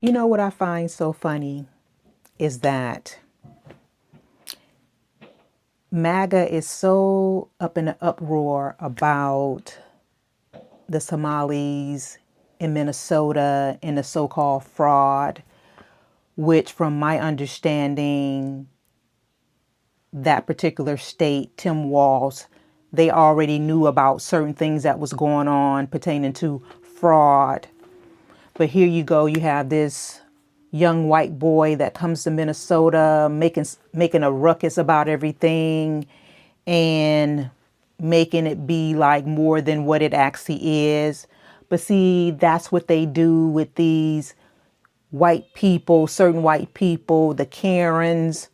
You know what I find so funny is that MAGA is so up in an uproar about the Somalis in Minnesota and the so-called fraud, which from my understanding, that particular state, Tim Walz, they already knew about certain things that was going on pertaining to fraud. But here you go, you have this young white boy that comes to Minnesota making a ruckus about everything and making it be like more than what it actually is. But see, that's what they do with these white people, certain white people, the Karens,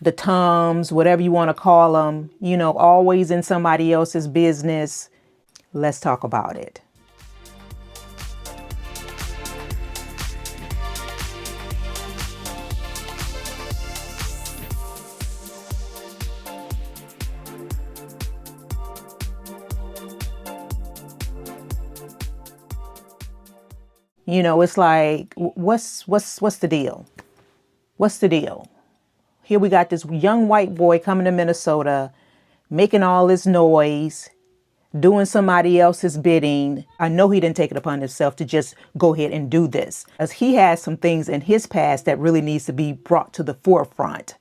the Toms, whatever you want to call them, you know, always in somebody else's business. Let's talk about it. You know, it's like, what's the deal? What's the deal? Here we got this young white boy coming to Minnesota, making all this noise, doing somebody else's bidding. I know he didn't take it upon himself to just go ahead and do this, as he has some things in his past that really needs to be brought to the forefront.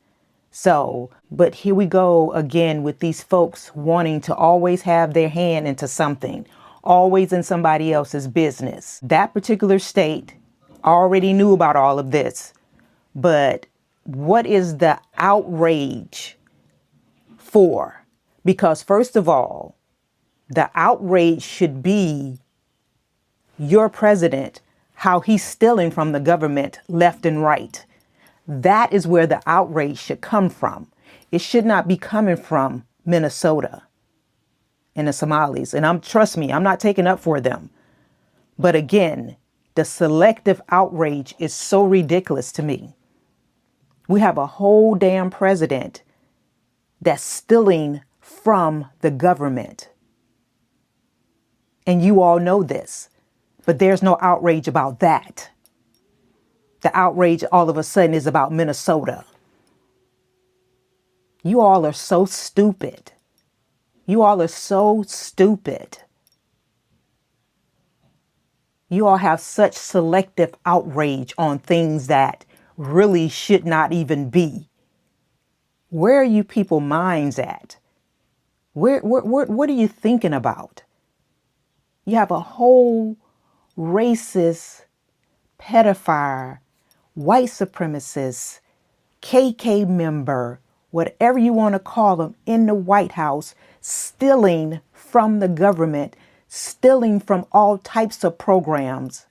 So, but here we go again with these folks wanting to always have their hand into something, always in somebody else's business. That particular state already knew about all of this, but what is the outrage for? Because first of all, the outrage should be your president, how he's stealing from the government left and right. That is where the outrage should come from. It should not be coming from Minnesota and the Somalis. And trust me, I'm not taking up for them. But again, the selective outrage is so ridiculous to me. We have a whole damn president that's stealing from the government. And you all know this, but there's no outrage about that. The outrage all of a sudden is about Minnesota. You all are so stupid. You all are so stupid. You all have such selective outrage on things that really should not even be. Where are you people minds at? What are you thinking about? You have a whole racist, pedophile, white supremacist, KK member, whatever you want to call them, in the White House, stealing from the government, stealing from all types of programs.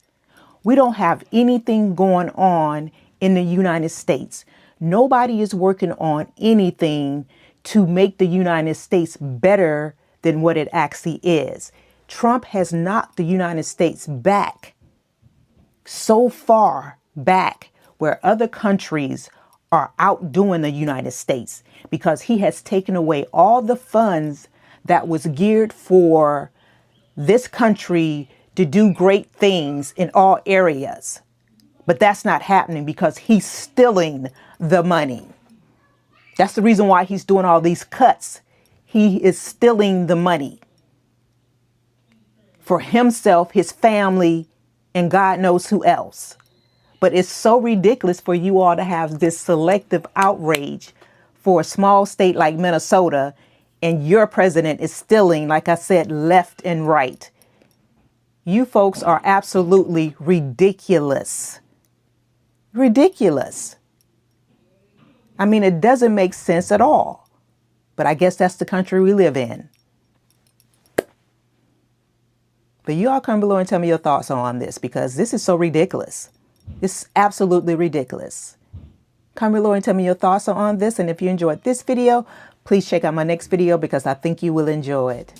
We don't have anything going on in the United States. Nobody is working on anything to make the United States better than what it actually is. Trump has knocked the United States back so far back where other countries are outdoing the United States because he has taken away all the funds that was geared for this country to do great things in all areas. But that's not happening because he's stealing the money. That's the reason why he's doing all these cuts. He is stealing the money for himself, his family, and God knows who else. But it's so ridiculous for you all to have this selective outrage for a small state like Minnesota, and your president is stealing, like I said, left and right. You folks are absolutely ridiculous. Ridiculous. I mean, it doesn't make sense at all. But I guess that's the country we live in. But you all come below and tell me your thoughts on this, because this is so ridiculous. It's absolutely ridiculous. Comment below and tell me your thoughts on this. And if you enjoyed this video, please check out my next video because I think you will enjoy it.